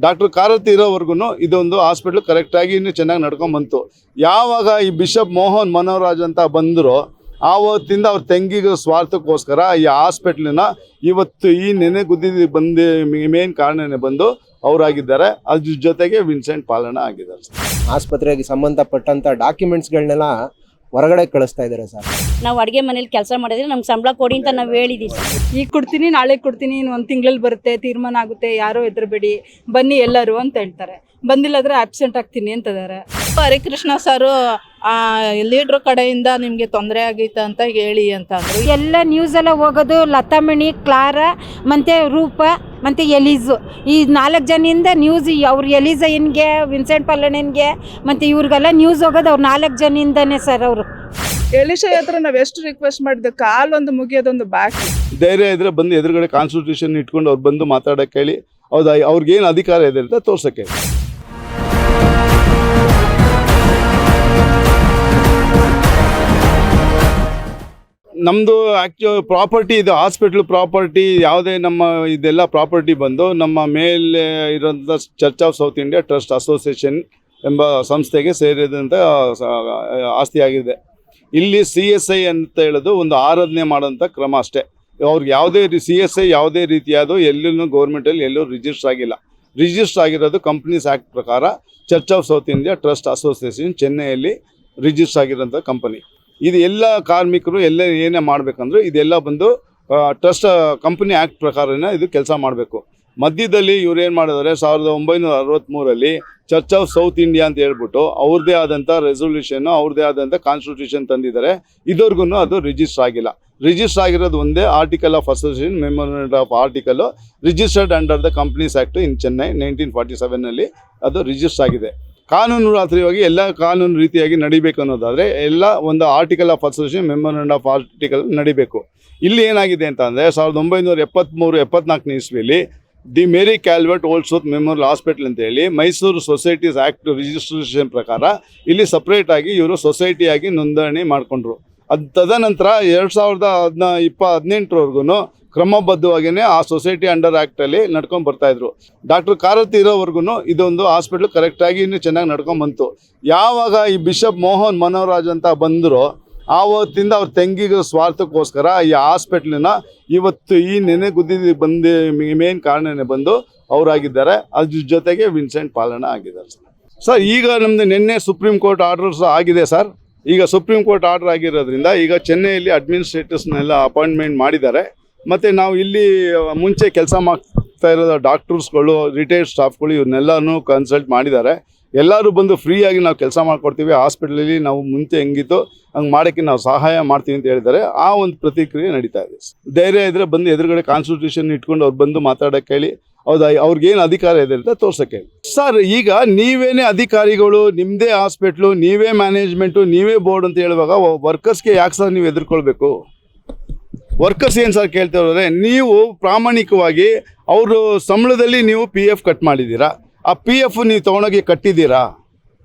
Doctor ಕಾರತಿ ಇರೋವರೆಗೂ ಇದೊಂದು hospital ಕರೆಕ್ಟಾಗಿ ಇನ್ನೂ ಚೆನ್ನಾಗಿ ನಡ್ಕೊಂಡು ಬಂತು. ಯಾವಾಗ ಈ ಬಿಷಪ್ ಮೋಹನ್ ಮನೋರಾಜ್ ಅಂತ ಬಂದರು ಆವತ್ತಿಂದ ಅವ್ರ ತಂಗಿಗೆ ಸ್ವಾರ್ಥಕ್ಕೋಸ್ಕರ ಈ ಹಾಸ್ಪಿಟ್ಲಿನ ಇವತ್ತು ಈ ನೆನೆ ಗುದ್ದಿ ಬಂದು ಮೇನ್ ಕಾರಣನೇ ಬಂದು ಅವರಾಗಿದ್ದಾರೆ. ಅದ್ರ ಜೊತೆಗೆ ವಿನ್ಸೆಂಟ್ ಪಾಲನ ಆಗಿದ್ದಾರೆ. ಆಸ್ಪತ್ರೆಗೆ ಸಂಬಂಧಪಟ್ಟಂಥ ಡಾಕ್ಯುಮೆಂಟ್ಸ್ಗಳನ್ನೆಲ್ಲ ಹೊರಗಡೆ ಕಳಿಸ್ತಾ ಇದ್ದಾರೆ ಸರ್. ನಾವು ಅಡುಗೆ ಮನೇಲಿ ಕೆಲಸ ಮಾಡಿದ್ರೆ ನಮ್ಗೆ ಸಂಬಳ ಕೊಡಿ ಅಂತ ನಾವು ಹೇಳಿದ್ದೀವಿ ಸರ್. ಈಗ ಕೊಡ್ತೀನಿ ನಾಳೆ ಕೊಡ್ತೀನಿ ಇನ್ನು 1 ತಿಂಗಳಲ್ಲಿ ಬರುತ್ತೆ, ತೀರ್ಮಾನ ಆಗುತ್ತೆ, ಯಾರೋ ಹೆದರಬೇಡಿ ಬನ್ನಿ ಎಲ್ಲರೂ ಅಂತ ಹೇಳ್ತಾರೆ. ಬಂದಿಲ್ಲಾದ್ರೆ ಆಬ್ಸೆಂಟ್ ಆಗ್ತೀನಿ ಅಂತಿದ್ದಾರೆ. ಹರಿಕೃಷ್ಣ ಸರು ಲೀಡ್ರ್ ಕಡೆಯಿಂದ ನಿಮಗೆ ತೊಂದರೆ ಆಗೈತೆ ಅಂತ ಹೇಳಿ ಅಂತ ಅಂದರು. ಎಲ್ಲ ನ್ಯೂಸೆಲ್ಲ ಹೋಗೋದು ಲತಾಮಣಿ, ಕ್ಲಾರಾ ಮತ್ತು ರೂಪ ಮತ್ತು ಎಲೀಸು, ಈ 4 ಜನಿಂದ ನ್ಯೂಸ್. ಅವ್ರು ಎಲೀಸಯ್ಯನಿಗೆ, ವಿನ್ಸೆಂಟ್ ಪಾಲಣ್ಣನಿಗೆ ಮತ್ತು ಇವ್ರಿಗೆಲ್ಲ ನ್ಯೂಸ್ ಹೋಗೋದು ಅವ್ರು 4 ಜನಿಂದನೇ ಸರ್. ಅವರು ಎಲಿಶಾ ಹತ್ರ ನಾವು ಎಷ್ಟು ರಿಕ್ವೆಸ್ಟ್ ಮಾಡಿದ್ದೆ, ಕಾಲೊಂದು ಮುಗಿಯೋದೊಂದು ಬಾಕಿ. ಧೈರ್ಯ ಇದ್ರೆ ಬಂದು ಎದುರುಗಡೆ ಕಾನ್ಸ್ಟಿಟ್ಯೂಷನ್ ಇಟ್ಕೊಂಡು ಅವ್ರು ಬಂದು ಮಾತಾಡೋಕ್ಕೆ ಹೇಳಿ. ಹೌದಾ, ಅವ್ರಿಗೇನು ಅಧಿಕಾರ ಇದೆ ಅಂತ ತೋರ್ಸೋಕ್ಕೆ. ನಮ್ಮದು ಪ್ರಾಪರ್ಟಿ ಇದು, ಹಾಸ್ಪಿಟ್ಲ್ ಪ್ರಾಪರ್ಟಿ ಯಾವುದೇ ನಮ್ಮ ಇದೆಲ್ಲ ಪ್ರಾಪರ್ಟಿ ಬಂದು ನಮ್ಮ ಮೇಲೆ ಇರೋಂಥ church of south India trust association ಎಂಬ ಸಂಸ್ಥೆಗೆ ಸೇರಿದಂಥ ಆಸ್ತಿಯಾಗಿದೆ. ಇಲ್ಲಿ CSI ಅಂತ ಹೇಳೋದು ಒಂದು ಆರಾಧನೆ ಮಾಡೋಂಥ ಕ್ರಮ ಅಷ್ಟೇ. ಅವ್ರಿಗೆ ಯಾವುದೇ CSI ಯಾವುದೇ ರೀತಿಯಾದ ಎಲ್ಲೂ ಗೌರ್ಮೆಂಟಲ್ಲಿ ಎಲ್ಲೂ ರಿಜಿಸ್ಟರ್ ಆಗಿಲ್ಲ. ರಿಜಿಸ್ಟರ್ ಆಗಿರೋದು ಕಂಪ್ನೀಸ್ ಆ್ಯಕ್ಟ್ ಪ್ರಕಾರ church of south India trust association ಚೆನ್ನೈಯಲ್ಲಿ ರಿಜಿಸ್ಟರ್ ಆಗಿರೋಂಥ ಕಂಪನಿ ಇದು. ಎಲ್ಲ ಕಾರ್ಮಿಕರು ಎಲ್ಲ ಏನೇ ಮಾಡಬೇಕಂದ್ರೆ ಇದೆಲ್ಲ ಬಂದು ಟ್ರಸ್ಟ್ ಕಂಪನಿ ಆ್ಯಕ್ಟ್ ಪ್ರಕಾರನೇ ಇದು ಕೆಲಸ ಮಾಡಬೇಕು. ಮಧ್ಯದಲ್ಲಿ ಇವ್ರು ಏನು ಮಾಡಿದ್ದಾರೆ, 1963 ಚರ್ಚ್ ಆಫ್ ಸೌತ್ ಇಂಡಿಯಾ ಅಂತ ಹೇಳ್ಬಿಟ್ಟು ಅವ್ರದ್ದೇ ಆದಂಥ ರೆಸೊಲ್ಯೂಷನ್ನು, ಅವ್ರದ್ದೇ ಆದಂಥ ಕಾನ್ಸ್ಟಿಟ್ಯೂಷನ್ ತಂದಿದ್ದಾರೆ. ಇದುವರೆಗೂ ಅದು ರಿಜಿಸ್ಟರ್ ಆಗಿಲ್ಲ. ರಿಜಿಸ್ಟರ್ ಆಗಿರೋದು ಒಂದೇ article of association, memorandum of article, registered under the companies act in Chennai 1947 ಅದು ರಿಜಿಸ್ಟರ್ ಆಗಿದೆ. ಕಾನೂನು ರಾತ್ರಿಯಾಗಿ ಎಲ್ಲ ಕಾನೂನು ರೀತಿಯಾಗಿ ನಡಿಬೇಕು ಅನ್ನೋದಾದರೆ ಎಲ್ಲ ಒಂದು article of association, memorandum of article ನಡಿಬೇಕು. ಇಲ್ಲಿ ಏನಾಗಿದೆ ಅಂತ ಅಂದರೆ 1973-74 ಇಸ್ವಿಯಲ್ಲಿ the Mary Calvert Holdsworth memorial hospital ಅಂತೇಳಿ ಮೈಸೂರು ಸೊಸೈಟೀಸ್ ಆ್ಯಕ್ಟ್ ರಿಜಿಸ್ಟ್ರೇಷನ್ ಪ್ರಕಾರ ಇಲ್ಲಿ ಸಪ್ರೇಟಾಗಿ ಇವರು ಸೊಸೈಟಿಯಾಗಿ ನೋಂದಣಿ ಮಾಡಿಕೊಂಡ್ರು. ಅದು ತದನಂತರ 2018ವರೆಗೂ ಕ್ರಮಬದ್ಧವಾಗಿಯೇ ಆ ಸೊಸೈಟಿ ಅಂಡರ್ ಆ್ಯಕ್ಟಲ್ಲಿ ನಡ್ಕೊಂಡು ಬರ್ತಾಯಿದ್ರು. ಡಾಕ್ಟರ್ ಕಾರತಿ ಇರೋವರೆಗೂ ಇದೊಂದು ಹಾಸ್ಪಿಟ್ಲ್ ಕರೆಕ್ಟಾಗಿ ಇನ್ನೂ ಚೆನ್ನಾಗಿ ನಡ್ಕೊಂಡು ಬಂತು. ಯಾವಾಗ ಈ ಬಿಷಪ್ ಮೋಹನ್ ಮನೋರಾಜ್ ಅಂತ ಬಂದರು ಆವತ್ತಿಂದ ಅವ್ರ ತಂಗಿಗೆ ಸ್ವಾರ್ಥಕ್ಕೋಸ್ಕರ ಈ ಹಾಸ್ಪಿಟ್ಲಿನ ಇವತ್ತು ಈ ನೆನೆ ಗುದ್ದಿ ಬಂದು ಮೇನ್ ಕಾರಣನೇ ಬಂದು ಅವರಾಗಿದ್ದಾರೆ. ಅದ್ರ ಜೊತೆಗೆ ವಿನ್ಸೆಂಟ್ ಪಾಲನ ಆಗಿದ್ದಾರೆ ಸರ್. ಈಗ ನಮ್ಮದು ನಿನ್ನೆ ಸುಪ್ರೀಂ ಕೋರ್ಟ್ ಆರ್ಡರ್ಸ್ ಆಗಿದೆ ಸರ್. ಈಗ ಸುಪ್ರೀಂ ಕೋರ್ಟ್ ಆರ್ಡರ್ ಆಗಿರೋದ್ರಿಂದ ಈಗ ಚೆನ್ನೈಯಲ್ಲಿ ಅಡ್ಮಿನಿಸ್ಟ್ರೇಟರ್ಸ್ನೆಲ್ಲ ಅಪಾಯಿಂಟ್ಮೆಂಟ್ ಮಾಡಿದ್ದಾರೆ. ಮತ್ತು ನಾವು ಇಲ್ಲಿ ಮುಂಚೆ ಕೆಲಸ ಮಾಡ್ತಾ ಇರೋ ಡಾಕ್ಟರ್ಸ್ಗಳು, ರಿಟೈರ್ಡ್ ಸ್ಟಾಫ್ಗಳು ಇವ್ರನ್ನೆಲ್ಲನೂ ಕನ್ಸಲ್ಟ್ ಮಾಡಿದ್ದಾರೆ. ಎಲ್ಲರೂ ಬಂದು ಫ್ರೀಯಾಗಿ ನಾವು ಕೆಲಸ ಮಾಡಿಕೊಡ್ತೀವಿ, ಹಾಸ್ಪಿಟ್ಲಲ್ಲಿ ನಾವು ಮುಂಚೆ ಹೆಂಗಿತ್ತು ಹಂಗೆ ಮಾಡೋಕ್ಕೆ ನಾವು ಸಹಾಯ ಮಾಡ್ತೀವಿ ಅಂತ ಹೇಳಿದ್ದಾರೆ. ಆ ಒಂದು ಪ್ರತಿಕ್ರಿಯೆ ನಡೀತಾ ಇದೆ. ಧೈರ್ಯ ಇದ್ದರೆ ಬಂದು ಎದುರುಗಡೆ ಕಾನ್ಸ್ಟಿಟ್ಯೂಷನ್ ಇಟ್ಕೊಂಡು ಅವ್ರು ಬಂದು ಮಾತಾಡೋಕ್ಕೆ ಹೇಳಿ. ಹೌದಾ, ಅವ್ರಿಗೇನು ಅಧಿಕಾರ ಇದೆ ಅಂತ ತೋರ್ಸೋಕ್ಕೆ ಸರ್. ಈಗ ನೀವೇನೇ ಅಧಿಕಾರಿಗಳು, ನಿಮ್ಮದೇ ಹಾಸ್ಪಿಟ್ಲು, ನೀವೇ ಮ್ಯಾನೇಜ್ಮೆಂಟು, ನೀವೇ ಬೋರ್ಡ್ ಅಂತ ಹೇಳುವಾಗ ವರ್ಕರ್ಸ್ಗೆ ಯಾಕೆ ಸರ್ ನೀವು ಎದುರ್ಕೊಳ್ಬೇಕು? ವರ್ಕರ್ಸ್ ಏನು ಸರ್ ಕೇಳ್ತಿರೋದ್ರೆ, ನೀವು ಪ್ರಾಮಾಣಿಕವಾಗಿ ಅವರು ಸಂಬಳದಲ್ಲಿ ನೀವು PF ಕಟ್ ಮಾಡಿದ್ದೀರಾ, ಆ PF ನೀವು ತೊಗೊಂಡೋಗಿ ಕಟ್ಟಿದ್ದೀರಾ.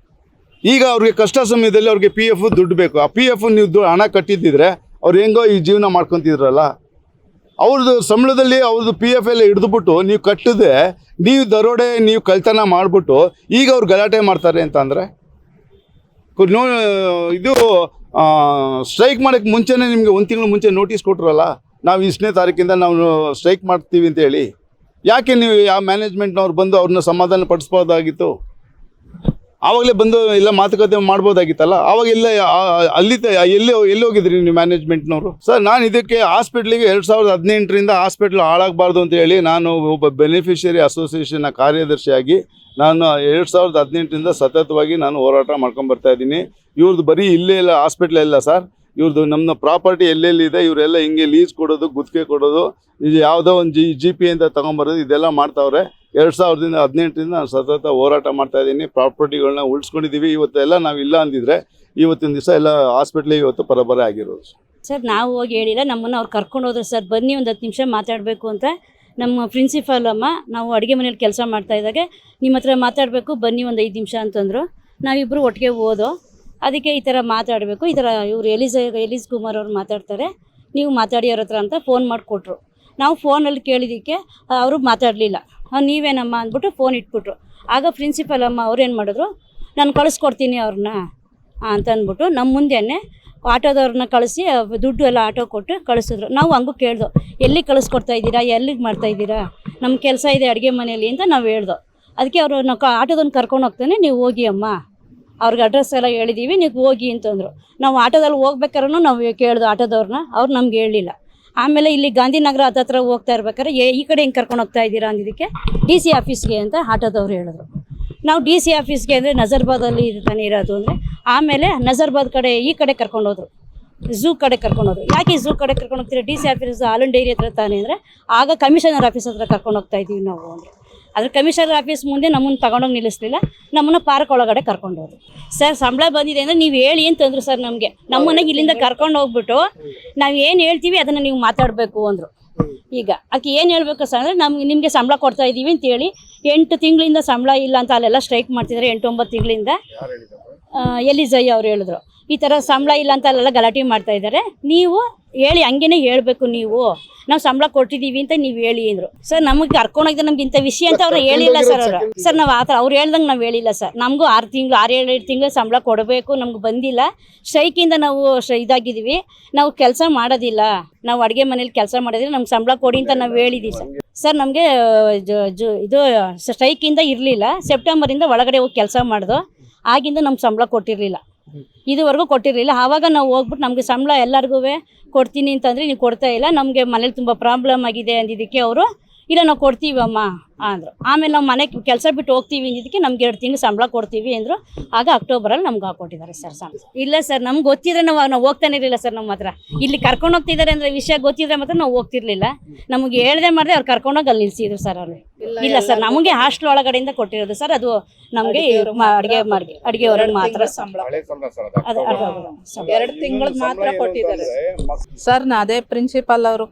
ಈಗ ಅವ್ರಿಗೆ ಕಷ್ಟ ಸಮಯದಲ್ಲಿ ಅವ್ರಿಗೆ PF ದುಡ್ಡು ಬೇಕು. ಆ PF ನೀವು ಹಣ ಕಟ್ಟಿದ್ದಿದ್ರೆ ಅವ್ರು ಹೆಂಗೋ ಈ ಜೀವನ ಮಾಡ್ಕೊತಿದ್ರಲ್ಲ. ಅವ್ರದ್ದು ಸಂಬಳದಲ್ಲಿ ಅವ್ರದ್ದು PF ಎಲ್ಲ ಹಿಡಿದುಬಿಟ್ಟು ನೀವು ಕಟ್ಟಿದೆ, ನೀವು ದರೋಡೆ, ನೀವು ಕಳ್ತನ ಮಾಡಿಬಿಟ್ಟು ಈಗ ಅವ್ರು ಗಲಾಟೆ ಮಾಡ್ತಾರೆ ಅಂತ ಅಂದರೆ ಇದು ಸ್ಟ್ರೈಕ್ ಮಾಡೋಕ್ಕೆ ಮುಂಚೆನೇ ನಿಮಗೆ 1 ತಿಂಗಳು ಮುಂಚೆ ನೋಟಿಸ್ ಕೊಟ್ರಲ್ಲ, ನಾವು ಇಷ್ಟನೇ ತಾರೀಕಿಂದ ನಾವು ಸ್ಟ್ರೈಕ್ ಮಾಡ್ತೀವಿ ಅಂತೇಳಿ. ಯಾಕೆ ನೀವು ಯಾವ ಮ್ಯಾನೇಜ್ಮೆಂಟ್ನವ್ರು ಬಂದು ಅವ್ರನ್ನ ಸಮಾಧಾನ ಪಡಿಸ್ಬೋದಾಗಿತ್ತು? ಆವಾಗಲೇ ಬಂದು ಎಲ್ಲ ಮಾತುಕತೆ ಮಾಡ್ಬೋದಾಗಿತ್ತಲ್ಲ. ಆವಾಗ ಎಲ್ಲ ಎಲ್ಲಿ ಹೋಗಿದ್ರಿ ನೀವು ಮ್ಯಾನೇಜ್ಮೆಂಟ್ನವರು? ಸರ್, ನಾನು ಇದಕ್ಕೆ ಹಾಸ್ಪಿಟ್ಲಿಗೆ 2018ರಿಂದ ಹಾಸ್ಪಿಟ್ಲ್ ಹಾಳಾಗಬಾರ್ದು ಅಂತ ಹೇಳಿ ನಾನು ಒಬ್ಬ ಬೆನಿಫಿಷರಿ ಅಸೋಸಿಯೇಷನ್ನ ಕಾರ್ಯದರ್ಶಿಯಾಗಿ ನಾನು 2018ರಿಂದ ಸತತವಾಗಿ ನಾನು ಹೋರಾಟ ಮಾಡ್ಕೊಂಬರ್ತಾಯಿದ್ದೀನಿ. ಇವ್ರದ್ದು ಬರೀ ಇಲ್ಲೇ ಇಲ್ಲ ಹಾಸ್ಪಿಟ್ಲ್ ಇಲ್ಲ ಸರ್, ಇವ್ರದ್ದು ನಮ್ಮ ಪ್ರಾಪರ್ಟಿ ಎಲ್ಲೆಲ್ಲಿದೆ ಇವರೆಲ್ಲ ಹಿಂಗೆ ಲೀಸ್ ಕೊಡೋದು, ಗುತ್ತಿಗೆ ಕೊಡೋದು, ಇದು ಯಾವುದೋ ಒಂದು GP ಅಂತ ತೊಗೊಂಬರೋದು, ಇದೆಲ್ಲ ಮಾಡ್ತಾವ್ರೆ. 2018ರಿಂದ ನಾನು ಸತತ ಹೋರಾಟ ಮಾಡ್ತಾಯಿದ್ದೀನಿ. ಪ್ರಾಪರ್ಟಿಗಳನ್ನ ಉಳಿಸ್ಕೊಂಡಿದ್ದೀವಿ. ಇವತ್ತೆಲ್ಲ ನಾವು ಇಲ್ಲ ಅಂದಿದ್ರೆ ಇವತ್ತಿನ ದಿವಸ ಎಲ್ಲ ಹಾಸ್ಪಿಟ್ಲಿಗೆ ಇವತ್ತು ಪರಬರ ಆಗಿರೋದು ಸರ್. ನಾವು ಹೋಗಿ ಹೇಳಿಲ್ಲ, ನಮ್ಮನ್ನು ಅವ್ರು ಕರ್ಕೊಂಡು ಹೋದ್ರು ಸರ್. ಬನ್ನಿ ಒಂದು 10 ನಿಮಿಷ ಮಾತಾಡಬೇಕು ಅಂತ. ನಮ್ಮ ಪ್ರಿನ್ಸಿಪಾಲ್ ಅಮ್ಮ, ನಾವು ಅಡುಗೆ ಮನೇಲಿ ಕೆಲಸ ಮಾಡ್ತಾಯಿದ್ದಾಗ ನಿಮ್ಮ ಹತ್ರ ಮಾತಾಡಬೇಕು ಬನ್ನಿ ಒಂದು 5 ನಿಮಿಷ ಅಂತಂದರು. ನಾವಿಬ್ಬರು ಒಟ್ಟಿಗೆ ಹೋದೋ. ಅದಕ್ಕೆ ಈ ಥರ ಮಾತಾಡಬೇಕು, ಈ ಥರ ಇವರು ಎಲೀಸ್ ಕುಮಾರ್ ಅವ್ರು ಮಾತಾಡ್ತಾರೆ, ನೀವು ಮಾತಾಡಿ ಅವ್ರ ಹತ್ರ ಅಂತ ಫೋನ್ ಮಾಡಿಕೊಟ್ರು. ನಾವು ಫೋನಲ್ಲಿ ಕೇಳಿದ್ದಕ್ಕೆ ಅವರು ಮಾತಾಡಲಿಲ್ಲ. ನೀವೇನಮ್ಮ ಅಂದ್ಬಿಟ್ಟು ಫೋನ್ ಇಟ್ಬಿಟ್ರು. ಆಗ ಪ್ರಿನ್ಸಿಪಲ್ ಅಮ್ಮ ಅವ್ರೇನು ಮಾಡಿದ್ರು, ನಾನು ಕಳಿಸ್ಕೊಡ್ತೀನಿ ಅವ್ರನ್ನ ಅಂತ ಅಂದ್ಬಿಟ್ಟು ನಮ್ಮ ಮುಂದೆನೇ ಆಟೋದವ್ರನ್ನ ಕಳಿಸಿ ದುಡ್ಡು ಎಲ್ಲ ಆಟೋ ಕೊಟ್ಟು ಕಳಿಸಿದ್ರು. ನಾವು ಹಂಗೂ ಕೇಳ್ದೋ, ಎಲ್ಲಿಗೆ ಕಳಿಸ್ಕೊಡ್ತಾ ಇದ್ದೀರಾ, ಎಲ್ಲಿಗೆ ಮಾಡ್ತಾಯಿದ್ದೀರಾ, ನಮ್ಮ ಕೆಲಸ ಇದೆ ಅಡುಗೆ ಮನೆಯಲ್ಲಿ ಅಂತ ನಾವು ಹೇಳ್ದೋ. ಅದಕ್ಕೆ ಅವರು ನಾವು ಆಟೋದನ್ನು ಕರ್ಕೊಂಡು ಹೋಗ್ತಾನೆ, ನೀವು ಹೋಗಿ ಅಮ್ಮ, ಅವ್ರಿಗೆ ಅಡ್ರೆಸ್ ಎಲ್ಲ ಹೇಳಿದ್ದೀವಿ, ನೀವು ಹೋಗಿ ಅಂತಂದರು. ನಾವು ಆಟೋದಲ್ಲಿ ಹೋಗ್ಬೇಕಾದ್ರೂ ನಾವು ಕೇಳ್ದೋ ಆಟೋದವ್ರನ್ನ, ಅವ್ರು ನಮ್ಗೆ ಹೇಳಲಿಲ್ಲ. ಆಮೇಲೆ ಇಲ್ಲಿ ಗಾಂಧಿನಗರ ಹತ್ರ ಹೋಗ್ತಾ ಇರ್ಬೇಕಾದ್ರೆ ಈ ಕಡೆ ಹಿಂಗೆ ಕರ್ಕೊಂಡು ಹೋಗ್ತಾ ಇದ್ದೀರಾ ಅಂದಿದ್ದಕ್ಕೆ DC ಆಫೀಸ್ಗೆ ಅಂತ ಆಟೋದವ್ರು ಹೇಳಿದ್ರು. ನಾವು DC ಆಫೀಸ್ಗೆ ಅಂದರೆ ನಜರ್ಬಾದಲ್ಲಿ ತಾನೇ ಇರೋದು ಅಂದರೆ, ಆಮೇಲೆ ನಜರ್ಬಾದ್ ಕಡೆ ಈ ಕಡೆ ಕರ್ಕೊಂಡೋದ್ರು, ಝೂ ಕಡೆ ಕರ್ಕೊಂಡೋದ್ರು. ಯಾಕೆ ಝೂ ಕಡೆ ಕರ್ಕೊಂಡು ಹೋಗ್ತೀರಾ, DC ಆಫೀಸ್ ಹಾಲನ್ ಡೈರಿ ಹತ್ರ ತಾನೇ ಅಂದರೆ, ಆಗ ಕಮಿಷನರ್ ಆಫೀಸ್ ಹತ್ರ ಕರ್ಕೊಂಡು ಹೋಗ್ತಾ ಇದ್ದೀವಿ ನಾವು ಅಂದರೆ. ಅದ್ರ ಕಮಿಷನರ್ ಆಫೀಸ್ ಮುಂದೆ ನಮ್ಮನ್ನು ತಗೊಂಡೋಗಿ ನಿಲ್ಲಿಸಲಿಲ್ಲ, ನಮ್ಮನ್ನು ಪಾರ್ಕ್ ಒಳಗಡೆ ಕರ್ಕೊಂಡೋದ್ರು. ಸರ್ ಸಂಬಳ ಬಂದಿದೆ ಅಂದರೆ ನೀವು ಹೇಳಿ ಅಂತಂದರು ಸರ್. ನಮ್ಮನೆಗೆ ಇಲ್ಲಿಂದ ಕರ್ಕೊಂಡು ಹೋಗ್ಬಿಟ್ಟು ನಾವು ಏನು ಹೇಳ್ತೀವಿ ಅದನ್ನು ನೀವು ಮಾತಾಡಬೇಕು ಅಂದರು. ಈಗ ಅದಕ್ಕೆ ಏನು ಹೇಳಬೇಕು ಸರ್ ಅಂದರೆ, ನಿಮಗೆ ಸಂಬಳ ಕೊಡ್ತಾ ಇದ್ದೀವಿ ಅಂತೇಳಿ 8 ತಿಂಗಳಿಂದ ಸಂಬಳ ಇಲ್ಲ ಅಂತ ಅಲ್ಲೆಲ್ಲ ಸ್ಟ್ರೈಕ್ ಮಾಡ್ತಿದ್ದಾರೆ. 8-9 ತಿಂಗಳಿಂದ ಎಲಿಜಯ್ಯ ಅವ್ರು ಹೇಳಿದ್ರು, ಈ ಥರ ಸಂಬಳ ಇಲ್ಲ ಅಂತ ಅಲ್ಲೆಲ್ಲ ಗಲಾಟೆ ಮಾಡ್ತಾ ಇದ್ದಾರೆ, ನೀವು ಹೇಳಿ ಹಂಗೇನೆ ಹೇಳಬೇಕು, ನೀವು ನಾವು ಸಂಬಳ ಕೊಟ್ಟಿದ್ದೀವಿ ಅಂತ ನೀವು ಹೇಳಿ ಅಂದರು. ಸರ್ ನಮಗೆ ಕರ್ಕೊಂಡೋಗಿದ್ರೆ ನಮ್ಗೆ ಇಂಥ ವಿಷಯ ಅಂತ ಅವ್ರು ಹೇಳಿಲ್ಲ ಸರ್. ಸರ್ ನಾವು ಆ ಥರ ಅವ್ರು ಹೇಳ್ದಂಗೆ ನಾವು ಹೇಳಿಲ್ಲ ಸರ್. ನಮಗೂ 6-7 ತಿಂಗಳು ಸಂಬಳ ಕೊಡಬೇಕು, ನಮ್ಗೆ ಬಂದಿಲ್ಲ, ಸ್ಟ್ರೈಕಿಂದ ನಾವು ಇದಾಗಿದ್ದೀವಿ, ನಾವು ಕೆಲಸ ಮಾಡೋದಿಲ್ಲ, ನಾವು ಅಡುಗೆ ಮನೇಲಿ ಕೆಲಸ ಮಾಡೋದಿಲ್ಲ, ನಮ್ಗೆ ಸಂಬಳ ಕೊಡಿ ಅಂತ ನಾವು ಹೇಳಿದ್ದೀವಿ ಸರ್. ಸರ್ ನಮಗೆ ಇದು ಸ್ಟ್ರೈಕಿಂದ ಇರಲಿಲ್ಲ, ಸೆಪ್ಟೆಂಬರಿಂದ ಒಳಗಡೆ ಹೋಗಿ ಕೆಲಸ ಮಾಡ್ದೋ, ಆಗಿಂದ ನಮ್ಗೆ ಸಂಬಳ ಕೊಟ್ಟಿರಲಿಲ್ಲ, ಇದುವರೆಗೂ ಕೊಟ್ಟಿರಲಿಲ್ಲ. ಆವಾಗ ನಾವು ಹೋಗ್ಬಿಟ್ಟು ನಮಗೆ ಸಂಬಳ ಎಲ್ಲರಿಗೂ ಕೊಡ್ತೀನಿ ಅಂತಂದರೆ ನೀವು ಕೊಡ್ತಾ ಇಲ್ಲ, ನಮಗೆ ಮನೇಲಿ ತುಂಬ ಪ್ರಾಬ್ಲಮ್ ಆಗಿದೆ ಅಂದಿದ್ದಕ್ಕೆ ಅವರು ಇಲ್ಲ ನಾವು ಕೊಡ್ತೀವಮ್ಮ ಅಂದರು. ಆಮೇಲೆ ನಾವು ಮನೆ ಕೆಲಸ ಬಿಟ್ಟು ಹೋಗ್ತೀವಿ ಅಂದಿದ್ದಕ್ಕೆ ನಮ್ಗೆ 2 ತಿಂಗಳು ಸಂಬಳ ಕೊಡ್ತೀವಿ ಅಂದರು. ಆಗ ಅಕ್ಟೋಬರಲ್ಲಿ ನಮ್ಗೆ ಹಾಕ್ಕೊಟ್ಟಿದ್ದಾರೆ ಸರ್ ಸಂಬಳ. ಇಲ್ಲ ಸರ್, ನಮ್ಗೆ ಗೊತ್ತಿದ್ರೆ ನಾವು ಹೋಗ್ತಾನೆ ಇರಲಿಲ್ಲ ಸರ್. ನಮ್ಮ ಹತ್ರ ಇಲ್ಲಿ ಕರ್ಕೊಂಡು ಹೋಗ್ತಿದ್ದಾರೆ ಅಂದರೆ ವಿಷಯ ಗೊತ್ತಿದ್ರೆ ಮಾತ್ರ ನಾವು ಹೋಗ್ತಿರ್ಲಿಲ್ಲ. ನಮಗೆ ಹೇಳ್ದೆ ಮಾಡಿದೆ ಅವ್ರು ಕರ್ಕೊಂಡೋಗಿ ಅಲ್ಲಿ ನಿಲ್ಸಿದ್ರು ಸರ್ ಅವರು. ಇಲ್ಲ ಸರ್, ನಮಗೆ ಹಾಸ್ಟೆಲ್ ಒಳಗಡೆಯಿಂದ ಕೊಟ್ಟಿರೋದು ಸರ್. ಅದು ನಮಗೆ ಅಡುಗೆ ಅವ್ರಿಗೆ ಮಾತ್ರ ಸಂಬಳ. ಅದು 2 ತಿಂಗಳು ಮಾತ್ರ ಕೊಟ್ಟಿದ್ದಾರೆ ಸರ್. ಅದೇ ಪ್ರಿನ್ಸಿಪಾಲ್ ಅವರು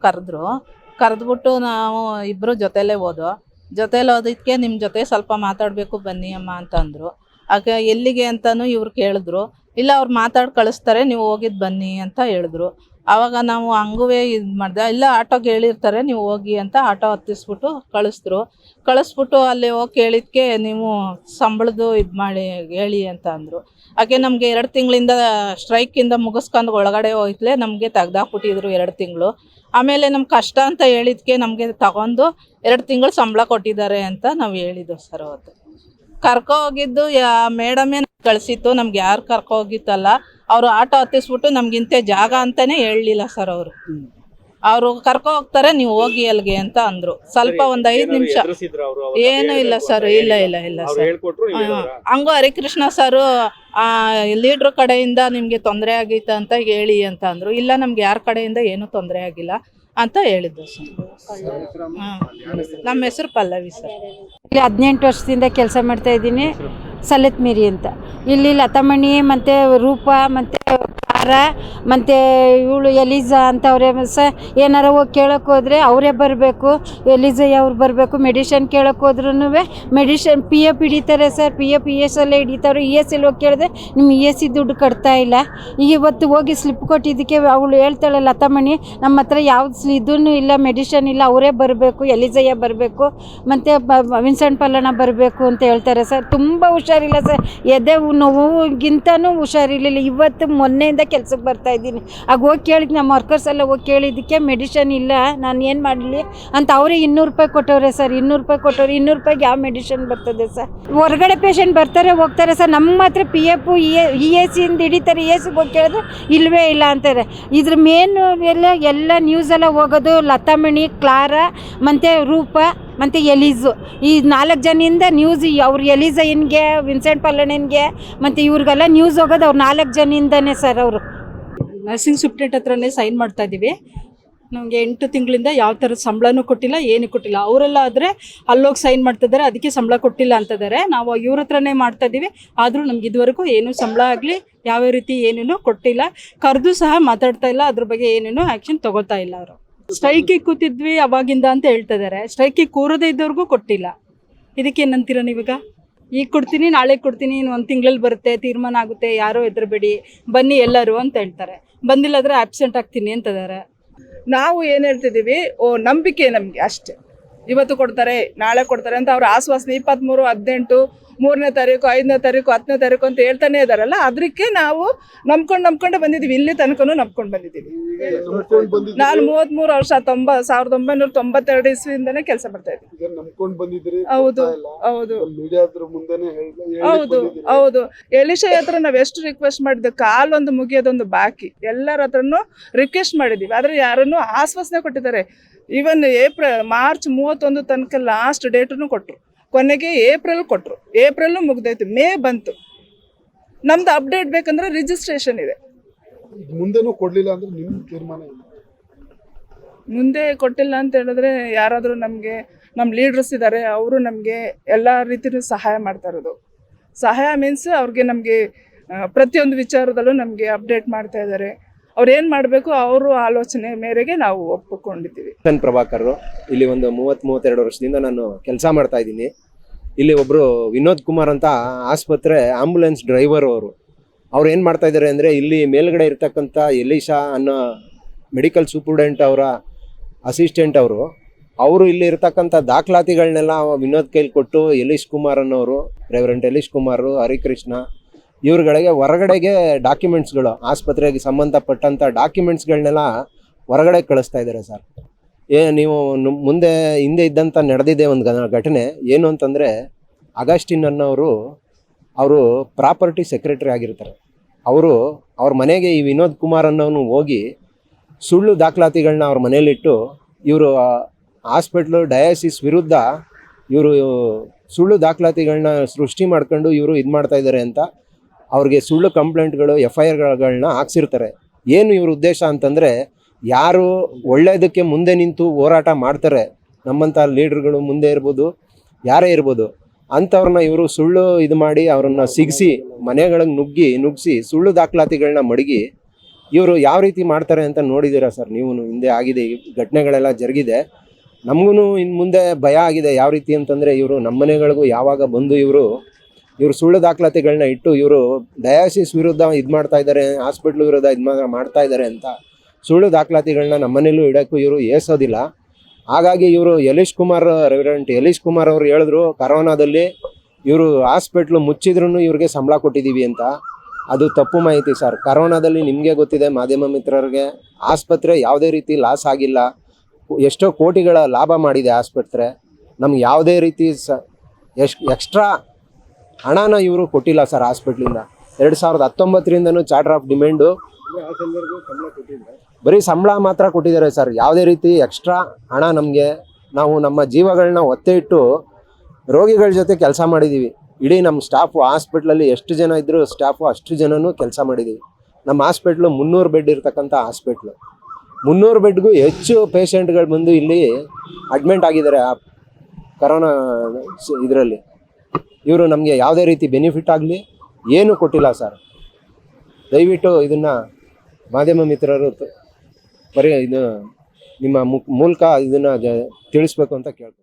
ಕರೆದ್ಬಿಟ್ಟು ನಾವು ಇಬ್ಬರು ಜೊತೆಲೇ ಓದೋದಕ್ಕೆ ನಿಮ್ಮ ಜೊತೆ ಸ್ವಲ್ಪ ಮಾತಾಡಬೇಕು ಬನ್ನಿ ಅಮ್ಮ ಅಂತಂದರು. ಆಗ ಎಲ್ಲಿಗೆ ಅಂತಲೂ ಇವ್ರು ಕೇಳಿದ್ರು. ಇಲ್ಲ ಅವ್ರು ಮಾತಾಡಿ ಕಳಿಸ್ತಾರೆ, ನೀವು ಹೋಗಿದ್ದು ಬನ್ನಿ ಅಂತ ಹೇಳಿದ್ರು. ಆವಾಗ ನಾವು ಹಂಗೂ ಇದು ಮಾಡಿದೆ, ಇಲ್ಲ ಆಟೋಗೆ ಹೇಳಿರ್ತಾರೆ ನೀವು ಹೋಗಿ ಅಂತ ಆಟೋ ಹತ್ತಿಸ್ಬಿಟ್ಟು ಕಳಿಸ್ಬಿಟ್ಟು ಅಲ್ಲಿ ಹೋಗಿ ಕೇಳಿದ್ಕೆ ನೀವು ಸಂಬಳದ್ದು ಇದು ಮಾಡಿ ಹೇಳಿ ಅಂತ ಅಂದರು. ಹಾಗೆ ನಮಗೆ 2 ತಿಂಗಳಿಂದ ಸ್ಟ್ರೈಕಿಂದ ಮುಗಿಸ್ಕೊಂಡು ಒಳಗಡೆ ಹೋಯ್ತಲೇ ನಮಗೆ ತೆಗ್ದಾಕ್ಬಿಟ್ಟಿದ್ರು 2 ತಿಂಗಳು. ಆಮೇಲೆ ನಮ್ಮ ಕಷ್ಟ ಅಂತ ಹೇಳಿದ್ಕೆ ನಮಗೆ ತಗೊಂಡು 2 ತಿಂಗಳು ಸಂಬಳ ಕೊಟ್ಟಿದ್ದಾರೆ ಅಂತ ನಾವು ಹೇಳಿದ್ದು ಸರ್. ಅವತ್ತು ಕರ್ಕೊ ಹೋಗಿದ್ದು ಮೇಡಮೇ ಕಳಿಸಿತ್ತು, ನಮ್ಗೆ ಯಾರು ಕರ್ಕೊ ಹೋಗಿತ್ತಲ್ಲ ಅವರು ಆಟೋ ಹತ್ತಿಸ್ಬಿಟ್ಟು ನಮ್ಗಿಂತೆ ಜಾಗ ಅಂತಾನೆ ಹೇಳಲಿಲ್ಲ ಸರ್. ಅವರು ಕರ್ಕೊ ಹೋಗ್ತಾರೆ ನೀವು ಹೋಗಿ ಅಲ್ಲಿಗೆ ಅಂತ ಅಂದರು. ಸ್ವಲ್ಪ ಒಂದು 5 ನಿಮಿಷ ಏನೂ ಇಲ್ಲ ಸರ್. ಇಲ್ಲ ಸರ್. ಹಂಗೂ ಹರಿಕೃಷ್ಣ ಸರು ಲೀಡ್ರ್ ಕಡೆಯಿಂದ ನಿಮಗೆ ತೊಂದರೆ ಆಗಿತ್ತು ಅಂತ ಹೇಳಿ ಅಂತ ಅಂದರು. ಇಲ್ಲ ನಮ್ಗೆ ಯಾರ ಕಡೆಯಿಂದ ಏನೂ ತೊಂದರೆ ಆಗಿಲ್ಲ ಅಂತ ಹೇಳಿದ್ದು ಸರ್. ನಮ್ಮ ಹೆಸರು ಪಲ್ಲವಿ ಸರ್. ಇಲ್ಲಿ 18 ವರ್ಷದಿಂದ ಕೆಲಸ ಮಾಡ್ತಾ ಇದ್ದೀನಿ, ಸಲತ್ ಮೇರಿ ಅಂತ. ಇಲ್ಲಿ ಲತಾಮಣಿ ಮತ್ತು ರೂಪ ಮತ್ತು ಕಾರ ಮತ್ತು ಇವಳು ಎಲಿಜಾ ಅಂತವ್ರೆ ಸರ್. ಏನಾರ ಹೋಗಿ ಕೇಳೋಕೆ ಹೋದರೆ ಅವರೇ ಬರಬೇಕು, ಎಲಿಜಯ್ಯ ಅವ್ರು ಬರಬೇಕು. ಮೆಡಿಷನ್ ಕೇಳೋಕೆ ಹೋದ್ರೂ ಮೆಡಿಷನ್ PF ಹಿಡಿತಾರೆ ಸರ್. PF ES ಎಲ್ಲ ಹಿಡಿತಾರೆ. ES ಅಲ್ಲಿ ಹೋಗಿ ಕೇಳಿದ್ರೆ ನಿಮ್ಮ ES ದುಡ್ಡು ಕಟ್ತಾ ಇಲ್ಲ. ಈಗ ಇವತ್ತು ಹೋಗಿ ಸ್ಲಿಪ್ ಕೊಟ್ಟಿದ್ದಕ್ಕೆ ಅವಳು ಹೇಳ್ತಾಳೆ ಲತಾಮಣಿ, ನಮ್ಮ ಹತ್ರ ಯಾವ್ದು ಇದೂ ಇಲ್ಲ, ಮೆಡಿಷನ್ ಇಲ್ಲ, ಅವರೇ ಬರಬೇಕು, ಎಲಿಜಯ್ಯ ಬರಬೇಕು, ಮತ್ತು ವಿನ್ಸೆಂಟ್ ಪಲ್ಲಣ್ಣ ಬರಬೇಕು ಅಂತ ಹೇಳ್ತಾರೆ ಸರ್. ತುಂಬ ಹುಷಾರಿಲ್ಲ ಸರ್, ಎದೆ ನೋವುಗಿಂತನೂ ಹುಷಾರಿರಲಿಲ್ಲ. ಇವತ್ತು ಮೊನ್ನೆಯಿಂದ ಕೆಲ್ಸಕ್ಕೆ ಬರ್ತಾ ಇದ್ದೀನಿ. ಆಗ ಹೋಗಿ ಕೇಳಿದ್ ನಮ್ಮ ವರ್ಕರ್ಸ್ ಎಲ್ಲ ಹೋಗಿ ಕೇಳಿದ್ದಕ್ಕೆ ಮೆಡಿಷನ್ ಇಲ್ಲ, ನಾನು ಏನು ಮಾಡಲಿ ಅಂತ ಅವರೇ 200 ರೂಪಾಯಿ ಕೊಟ್ಟವ್ರೆ ಸರ್. 200 ರೂಪಾಯಿ ಕೊಟ್ಟವ್ರೆ. 200 ರೂಪಾಯಿಗೆ ಯಾವ ಮೆಡಿಷನ್ ಬರ್ತದೆ ಸರ್? ಹೊರಗಡೆ ಪೇಷಂಟ್ ಬರ್ತಾರೆ ಹೋಗ್ತಾರೆ ಸರ್. ನಮ್ಮ ಹತ್ರ PF ES ಇಂದ ಹಿಡಿತಾರೆ. ESಗೆ ಹೋಗಿ ಕೇಳಿದ್ರೆ ಇಲ್ಲವೇ ಇಲ್ಲ ಅಂತಾರೆ. ಇದ್ರ ಮೇನು ಎಲ್ಲ ನ್ಯೂಸೆಲ್ಲ ಹೋಗೋದು ಲತಾಮಣಿ, ಕ್ಲಾರಾ ಮತ್ತು ರೂಪ ಮತ್ತು ಎಲೀಸು, ಈ 4 ಜನಿಂದ ನ್ಯೂಸ್. ಅವ್ರು ಎಲಿಜಯ್ಯನ್ಗೆ, ವಿನ್ಸೆಂಟ್ ಪಲ್ಲಣ್ಣನಿಗೆ ಮತ್ತು ಇವ್ರಿಗೆಲ್ಲ ನ್ಯೂಸ್ ಹೋಗೋದು ಅವ್ರು 4 ಜನಿಂದನೇ ಸರ್. ಅವರು ನರ್ಸಿಂಗ್ ಸೂಪ್ರೆಂಟ್ ಹತ್ರನೇ ಸೈನ್ ಮಾಡ್ತಾ ಇದ್ದೀವಿ. ನಮಗೆ 8 ತಿಂಗಳಿಂದ ಯಾವ ಥರದ ಸಂಬಳನೂ ಕೊಟ್ಟಿಲ್ಲ, ಏನೂ ಕೊಟ್ಟಿಲ್ಲ. ಅವರೆಲ್ಲ ಆದರೆ ಅಲ್ಲೋಗಿ ಸೈನ್ ಮಾಡ್ತಿದ್ದಾರೆ, ಅದಕ್ಕೆ ಸಂಬಳ ಕೊಟ್ಟಿಲ್ಲ ಅಂತಿದ್ದಾರೆ. ನಾವು ಇವ್ರ ಹತ್ರನೇ ಮಾಡ್ತಾ ಇದ್ದೀವಿ. ಆದರೂ ನಮ್ಗೆ ಇದುವರೆಗೂ ಏನೂ ಸಂಬಳ ಆಗಲಿ ಯಾವ ರೀತಿ ಏನೇನೂ ಕೊಟ್ಟಿಲ್ಲ. ಕರೆದು ಸಹ ಮಾತಾಡ್ತಾ ಇಲ್ಲ, ಅದ್ರ ಬಗ್ಗೆ ಏನೇನೂ ಆ್ಯಕ್ಷನ್ ತೊಗೋತಾ ಇಲ್ಲ. ಅವರು ಸ್ಟ್ರೈಕಿಗೆ ಕೂತಿದ್ವಿ ಅವಾಗಿಂದ ಅಂತ ಹೇಳ್ತಿದ್ದಾರೆ. ಸ್ಟ್ರೈಕಿಗೆ ಕೂರದೇ ಇದ್ದವ್ರಿಗೂ ಕೊಟ್ಟಿಲ್ಲ. ಇದಕ್ಕೆ ಏನಂತೀರ ನೀವೀಗ? ಈಗ ಕೊಡ್ತೀನಿ, ನಾಳೆ ಕೊಡ್ತೀನಿ, 1 ತಿಂಗಳಲ್ಲಿ ಬರುತ್ತೆ, ತೀರ್ಮಾನ ಆಗುತ್ತೆ, ಯಾರೋ ಹೆದರಬೇಡಿ, ಬನ್ನಿ ಎಲ್ಲರೂ ಅಂತ ಹೇಳ್ತಾರೆ. ಬಂದಿಲ್ಲಾದ್ರೆ ಆಬ್ಸೆಂಟ್ ಆಗ್ತೀನಿ ಅಂತಿದ್ದಾರೆ. ನಾವು ಏನು ಹೇಳ್ತಿದ್ದೀವಿ, ನಂಬಿಕೆ ನಮಗೆ ಅಷ್ಟೇ. ಇವತ್ತು ಕೊಡ್ತಾರೆ ನಾಳೆ ಕೊಡ್ತಾರೆ ಅಂತ ಅವ್ರ ಆಶ್ವಾಸನೆ 23, 18, 3ನೇ ತಾರೀಕು, 5ನೇ ತಾರೀಕು, 10ನೇ ತಾರೀಕು ಅಂತ ಹೇಳ್ತಾನೆ ಇದಾರಲ್ಲ, ಅದಕ್ಕೆ ನಾವು ನಂಬ್ಕೊಂಡೆ ಬಂದಿದ್ದೀವಿ. ಇಲ್ಲಿ ತನಕನೂ ನಂಬ್ಕೊಂಡು ಬಂದಿದ್ದೀವಿ. ನಾನು 33 ವರ್ಷ 1992 ಇಸ್ವಿಯಿಂದನೇ ಕೆಲಸ ಮಾಡ್ತಾ ಇದ್ದೀನಿ. ನಂಬ್ಕೊಂಡು ಬಂದಿದ್ರಿ. ಹೌದು ಹೌದು ಮೀಡಿಯಾದ್ರ ಮುಂದೆನೆ ಹೌದು ಹೌದು. ಎಲಿಶಾ ಹತ್ರ ನಾವು ಎಷ್ಟು ರಿಕ್ವೆಸ್ಟ್ ಮಾಡಿದ್ವಿ, ಕಾಲೊಂದು ಮುಗಿಯೋದೊಂದು ಬಾಕಿ. ಎಲ್ಲರ ಹತ್ರನೂ ರಿಕ್ವೆಸ್ಟ್ ಮಾಡಿದ್ದೀವಿ, ಆದರೆ ಯಾರನ್ನು ಆಶ್ವಾಸನೆ ಕೊಟ್ಟಿದ್ದಾರೆ. ಈವನ್ ಮಾರ್ಚ್ 31 ತನಕ ಲಾಸ್ಟ್ ಡೇಟನ್ನು ಕೊಟ್ಟರು. ಕೊನೆಗೆ ಏಪ್ರಿಲ್ ಮುಗ್ದೈತು, ಮೇ ಬಂತು. ನಮ್ದು ಅಪ್ಡೇಟ್ ಬೇಕಂದ್ರೆ ರಿಜಿಸ್ಟ್ರೇಷನ್ ಇದೆ. ಮುಂದೆನೂ ಕೊಡ್ಲಿಲ್ಲ ಅಂದ್ರೆ ನಿಮ್ಮ ತೀರ್ಮಾನ ಏನು? ಮುಂದೆ ಕೊಟ್ಟಿಲ್ಲ ಅಂತ ಹೇಳಿದ್ರೆ ಯಾರಾದರೂ ನಮಗೆ ನಮ್ಮ ಲೀಡರ್ಸ್ ಇದ್ದಾರೆ, ಅವರು ನಮಗೆ ಎಲ್ಲ ರೀತಿಯೂ ಸಹಾಯ ಮಾಡ್ತಾ ಇರೋದು. ಸಹಾಯ ಮೀನ್ಸ್ ಅವ್ರಿಗೆ ನಮಗೆ ಪ್ರತಿಯೊಂದು ವಿಚಾರದಲ್ಲೂ ನಮಗೆ ಅಪ್ಡೇಟ್ ಮಾಡ್ತಾ ಇದ್ದಾರೆ. ಅವ್ರು ಏನು ಮಾಡಬೇಕು ಅವರು ಆಲೋಚನೆ ಮೇರೆಗೆ ನಾವು ಒಪ್ಪಿಕೊಂಡಿದ್ದೀವಿ. ಪ್ರಭಾಕರ್, ಇಲ್ಲಿ ಒಂದು 32 ವರ್ಷದಿಂದ ನಾನು ಕೆಲಸ ಮಾಡ್ತಾ ಇದ್ದೀನಿ. ಇಲ್ಲಿ ಒಬ್ಬರು ವಿನೋದ್ ಕುಮಾರ್ ಅಂತ ಆಸ್ಪತ್ರೆ ಆಂಬುಲೆನ್ಸ್ ಡ್ರೈವರ್ ಅವ್ರು ಏನು ಮಾಡ್ತಾ ಇದ್ದಾರೆ ಅಂದರೆ, ಇಲ್ಲಿ ಮೇಲ್ಗಡೆ ಇರ್ತಕ್ಕಂಥ ಎಲಿಶಾ ಅನ್ನೋ ಮೆಡಿಕಲ್ ಸೂಪರ್ಡೆಂಟ್ ಅವರ ಅಸಿಸ್ಟೆಂಟ್ ಅವರು ಇಲ್ಲಿ ಇರ್ತಕ್ಕಂಥ ದಾಖಲಾತಿಗಳನ್ನೆಲ್ಲ ವಿನೋದ್ ಕೈಲಿ ಕೊಟ್ಟು ಎಲೀಶ್ ಕುಮಾರ್ ಅನ್ನೋರು, ರೆವರೆಂಟ್ ಎಲೀಶ್ ಕುಮಾರ್, ಹರಿಕೃಷ್ಣ ಇವ್ರುಗಳಿಗೆ ಹೊರಗಡೆಗೆ ಡಾಕ್ಯುಮೆಂಟ್ಸ್ಗಳು, ಆಸ್ಪತ್ರೆಗೆ ಸಂಬಂಧಪಟ್ಟಂಥ ಡಾಕ್ಯುಮೆಂಟ್ಸ್ಗಳನ್ನೆಲ್ಲ ಹೊರಗಡೆ ಕಳಿಸ್ತಾ ಇದ್ದಾರೆ ಸರ್. ನೀವು ಮುಂದೆ ಹಿಂದೆ ಇದ್ದಂಥ ನಡೆದಿದೆ ಒಂದು ಘಟನೆ ಏನು ಅಂತಂದರೆ, ಅಗಸ್ಟಿನ್ ಅನ್ನೋರು ಅವರು ಪ್ರಾಪರ್ಟಿ ಸೆಕ್ರೆಟರಿ ಆಗಿರ್ತಾರೆ. ಅವ್ರ ಮನೆಗೆ ಈ ವಿನೋದ್ ಕುಮಾರ್ ಅನ್ನೋನು ಹೋಗಿ ಸುಳ್ಳು ದಾಖಲಾತಿಗಳನ್ನ ಅವ್ರ ಮನೇಲಿಟ್ಟು, ಇವರು ಹಾಸ್ಪಿಟ್ಲು ಡಯಾಸಿಸ್ ವಿರುದ್ಧ ಇವರು ಸುಳ್ಳು ದಾಖಲಾತಿಗಳನ್ನ ಸೃಷ್ಟಿ ಮಾಡ್ಕೊಂಡು ಇವರು ಇದು ಮಾಡ್ತಾ ಇದ್ದಾರೆ ಅಂತ ಅವ್ರಿಗೆ ಸುಳ್ಳು ಕಂಪ್ಲೇಂಟ್ಗಳು, FIRಗಳನ್ನ ಹಾಕ್ಸಿರ್ತಾರೆ. ಏನು ಇವ್ರ ಉದ್ದೇಶ ಅಂತಂದರೆ, ಯಾರು ಒಳ್ಳೆಯದಕ್ಕೆ ಮುಂದೆ ನಿಂತು ಹೋರಾಟ ಮಾಡ್ತಾರೆ, ನಮ್ಮಂಥ ಲೀಡ್ರ್ಗಳು ಮುಂದೆ ಇರ್ಬೋದು, ಯಾರೇ ಇರ್ಬೋದು, ಅಂಥವ್ರನ್ನ ಇವರು ಸುಳ್ಳು ಇದು ಮಾಡಿ ಅವ್ರನ್ನ ಸಿಗಿಸಿ ಮನೆಗಳಿಗೆ ನುಗ್ಗಿಸಿ ಸುಳ್ಳು ದಾಖಲಾತಿಗಳನ್ನ ಮಡಗಿ ಇವರು ಯಾವ ರೀತಿ ಮಾಡ್ತಾರೆ ಅಂತ ನೋಡಿದ್ದೀರಾ ಸರ್ ನೀವು. ಹಿಂದೆ ಆಗಿದೆ, ಈ ಘಟನೆಗಳೆಲ್ಲ ಜರುಗಿದೆ. ನಮಗೂ ಇನ್ನು ಮುಂದೆ ಭಯ ಆಗಿದೆ. ಯಾವ ರೀತಿ ಅಂತಂದರೆ, ಇವರು ನಮ್ಮ ಮನೆಗಳಿಗೂ ಯಾವಾಗ ಬಂದು ಇವರು ಸುಳ್ಳು ದಾಖಲಾತಿಗಳನ್ನ ಇಟ್ಟು ಇವರು ಡಯಾಸಿಸ್ ವಿರುದ್ಧ ಇದು ಮಾಡ್ತಾ ಇದ್ದಾರೆ, ಹಾಸ್ಪಿಟ್ಲ್ ವಿರುದ್ಧ ಇದು ಮಾಡ್ತಾ ಇದ್ದಾರೆ ಅಂತ ಸುಳ್ಳು ದಾಖಲಾತಿಗಳನ್ನ ನಮ್ಮನೇಲೂ ಇಡೋಕ್ಕೂ ಇವರು ಏಸೋದಿಲ್ಲ. ಹಾಗಾಗಿ ಇವರು ರೆವರೆಂಟ್ ಎಲೀಶ್ ಕುಮಾರ್ ಅವರು ಹೇಳಿದ್ರು, ಕರೋನಾದಲ್ಲಿ ಇವರು ಹಾಸ್ಪಿಟ್ಲು ಮುಚ್ಚಿದ್ರೂ ಇವ್ರಿಗೆ ಸಂಬಳ ಕೊಟ್ಟಿದ್ದೀವಿ ಅಂತ. ಅದು ತಪ್ಪು ಮಾಹಿತಿ ಸರ್. ಕರೋನಾದಲ್ಲಿ ನಿಮಗೆ ಗೊತ್ತಿದೆ, ಮಾಧ್ಯಮ ಮಿತ್ರರಿಗೆ, ಆಸ್ಪತ್ರೆ ಯಾವುದೇ ರೀತಿ ಲಾಸ್ ಆಗಿಲ್ಲ. ಎಷ್ಟೋ ಕೋಟಿಗಳ ಲಾಭ ಮಾಡಿದೆ ಆಸ್ಪತ್ರೆ. ನಮ್ಗೆ ಯಾವುದೇ ರೀತಿ ಎಕ್ಸ್ಟ್ರಾ ಹಣನ ಇವರು ಕೊಟ್ಟಿಲ್ಲ ಸರ್ ಹಾಸ್ಪಿಟ್ಲಿಂದ. 2019ರಿಂದನೂ ಚಾರ್ಟರ್ ಆಫ್ ಡಿಮ್ಯಾಂಡು ಬರೀ ಸಂಬಳ ಮಾತ್ರ ಕೊಟ್ಟಿದ್ದಾರೆ ಸರ್. ಯಾವುದೇ ರೀತಿ ಎಕ್ಸ್ಟ್ರಾ ಹಣ ನಮಗೆ, ನಾವು ನಮ್ಮ ಜೀವಗಳನ್ನ ಒತ್ತೆ ಇಟ್ಟು ರೋಗಿಗಳ ಜೊತೆ ಕೆಲಸ ಮಾಡಿದ್ದೀವಿ. ಇಡೀ ನಮ್ಮ ಸ್ಟಾಫು ಹಾಸ್ಪಿಟ್ಲಲ್ಲಿ ಎಷ್ಟು ಜನ ಇದ್ದರೂ ಸ್ಟಾಫು ಅಷ್ಟು ಜನನೂ ಕೆಲಸ ಮಾಡಿದ್ದೀವಿ. ನಮ್ಮ ಹಾಸ್ಪಿಟ್ಲು 300 ಬೆಡ್ ಇರ್ತಕ್ಕಂಥ ಹಾಸ್ಪಿಟ್ಲು. 300 ಬೆಡ್ಗೂ ಹೆಚ್ಚು ಪೇಷಂಟ್ಗಳು ಬಂದು ಇಲ್ಲಿ ಅಡ್ಮಿಂಟ್ ಆಗಿದ್ದಾರೆ ಆ ಕರೋನಾ ಇದರಲ್ಲಿ. ಇವರು ನಮಗೆ ಯಾವುದೇ ರೀತಿ ಬೆನಿಫಿಟ್ ಆಗಲಿ ಏನೂ ಕೊಟ್ಟಿಲ್ಲ ಸರ್. ದಯವಿಟ್ಟು ಇದನ್ನು ಮಾಧ್ಯಮ ಮಿತ್ರರು ಇದು ನಿಮ್ಮ ಮೂಲಕ ಇದನ್ನು ತಿಳಿಸ್ಬೇಕು ಅಂತ ಕೇಳ್ತೀನಿ.